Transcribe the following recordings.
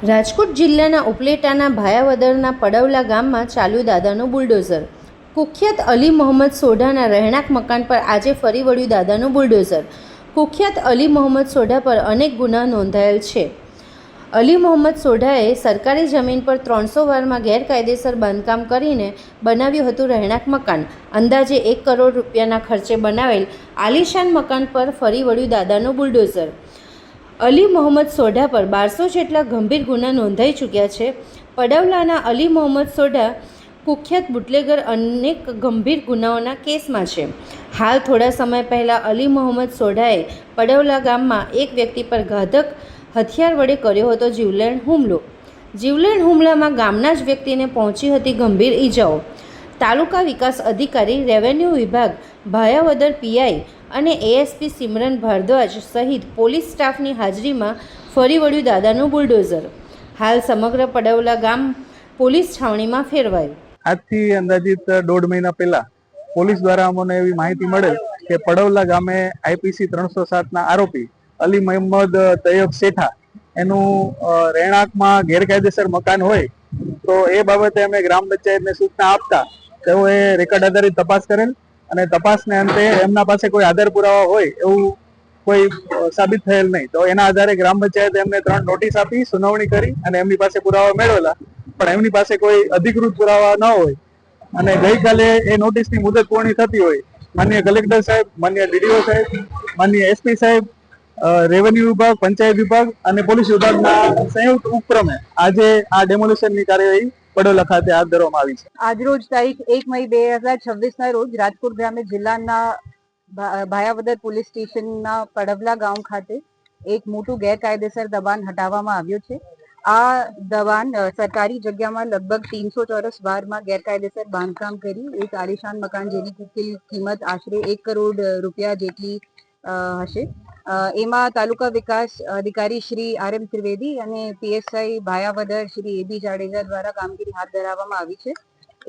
રાજકોટ જિલ્લાના ઉપલેટાના ભાયાવદરના પડવલા ગામમાં ચાલ્યું દાદાનું બુલડોઝર। કુખ્યાત અલી મોહમ્મદ સોઢાના રહેણાંક મકાન પર આજે ફરી વળ્યું દાદાનું બુલડોઝર। કુખ્યાત અલી મોહમ્મદ સોઢા પર અનેક ગુના નોંધાયેલ છે। અલી મોહમ્મદ સોઢાએ સરકારી જમીન પર 300 વારમાં ગેરકાયદેસર બાંધકામ કરીને બનાવ્યું હતું રહેણાંક મકાન। અંદાજે 1 કરોડ રૂપિયાના ખર્ચે બનાવેલ આલીશાન મકાન પર ફરી વળ્યું દાદાનું બુલડોઝર। અલી મોહમ્મદ સોઢા પર 1200 જેટલા ગંભીર ગુના નોંધાઈ ચૂક્યા છે। પડવલાના અલી મોહમ્મદ સોઢા કુખ્યાત બુટલેગર અનેક ગંભીર ગુનાઓના કેસમાં છે। હાલ થોડા સમય પહેલાં અલી મોહમ્મદ સોઢાએ પડવલા ગામમાં એક વ્યક્તિ પર ઘાતક હથિયાર વડે કર્યો હતો જીવલેણ હુમલો। જીવલેણ હુમલામાં ગામના જ વ્યક્તિને પહોંચી હતી ગંભીર ઈજાઓ। તાલુકા વિકાસ અધિકારી, રેવન્યુ વિભાગ, ભાયાવદર પીઆઈ અને એએસપી સિમરન ભારદ્વાજ સહિત પોલીસ સ્ટાફની હાજરીમાં ફરી વળ્યું દાદાનું બુલડોઝર। હાલ સમગ્ર પડવલા ગામ પોલીસ છાવણીમાં ફેરવાયું। આજથી અંદાજિત 1.5 મહિના પહેલા પોલીસ દ્વારા અમને એવી માહિતી મળેલ કે પડવલા ગામે આઈપીસી 307ના આરોપી અલી મોહમ્મદ તૈયબ શેઠા એનું રહેણાંકમાં ગેરકાયદેસર મકાન હોય, તો એ બાબતે અમે ગ્રામ પંચાયતને સૂચના આપતા તેઓએ રેકર્ડ આધારિત તપાસ કરેલ અને તપાસને અંતે એમના પાસે કોઈ આધાર પુરાવા હોય એવું કોઈ સાબિત થયેલ નહીં। તો એના આધારે ગ્રામ પંચાયતે એમને 3 નોટિસ આપી, સુનાવણી કરી અને એમની પાસે પુરાવા મેળવેલા, પણ એમની પાસે કોઈ અધિકૃત પુરાવા ન હોય અને ગઈકાલે એ નોટિસની મુદત પૂર્ણ થતી હોય, માનનીય કલેક્ટર સાહેબ, માનનીય ડીડીઓ સાહેબ, માનનીય એસપી સાહેબ, રેવન્યુ વિભાગ, પંચાયત વિભાગ અને પોલીસ વિભાગના સંયુક્ત ઉપક્રમે આજે આ ડેમોલિશનની કાર્યવાહી પડવલા ખાતે હાથ ધરવામાં આવી છે। આજરોજ તારીખ 1 મઈ 2026ના રોજ રાજકોટ ગ્રામ્ય જિલ્લાના ભાયાવદર પોલીસ સ્ટેશનના પડવલા ગામ ખાતે એક મોટું ગેરકાયદેસર દબાણ હટાવવામાં આવ્યું છે। આ દબાણ સરકારી જગ્યામાં લગભગ 300 ચોરસ વારમાં ગેરકાયદેસર બાંધકામ કરી એક આલીશાન મકાન જેની કુલ કિંમત આશરે 1 કરોડ રૂપિયા જેટલી હશે। એમાં તાલુકા વિકાસ અધિકારી શ્રી RM ત્રિવેદી અને પીએસઆઈ ભાયાવદર શ્રી AB જાડેજા દ્વારા કામગીરી હાથ ધરવામાં આવી છે।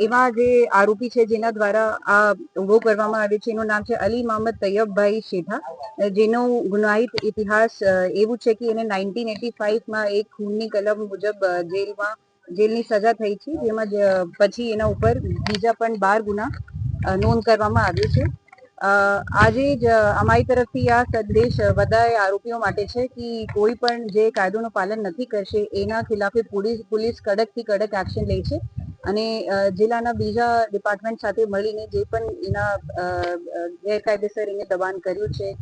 એમાં જે આરોપી છે જેના દ્વારા આ ઉભો કરવામાં આવ્યો છે એનું નામ છે અલી મોહમ્મદ તૈયબભાઈ શેઠા, જેનો ગુનાહિત ઇતિહાસ એવું છે કે એને 1985માં એક ખૂનની કલમ મુજબ જેલની સજા થઈ છે, જેમાં પછી એના ઉપર બીજા પણ 12 ગુના નોંધ કરવામાં આવ્યો છે। આજે જ અમારી તરફથી આ સંદેશ બધા આરોપીઓ માટે છે કે કોઈ પણ જે કાયદોનું પાલન નથી કરશે એના ખિલાફે પોલીસ કડકથી કડક એક્શન લે છે અને જિલ્લાના બીજા ડિપાર્ટમેન્ટ સાથે મળીને જે પણ એના ગેરકાયદેસર એને દબાણ કર્યું છે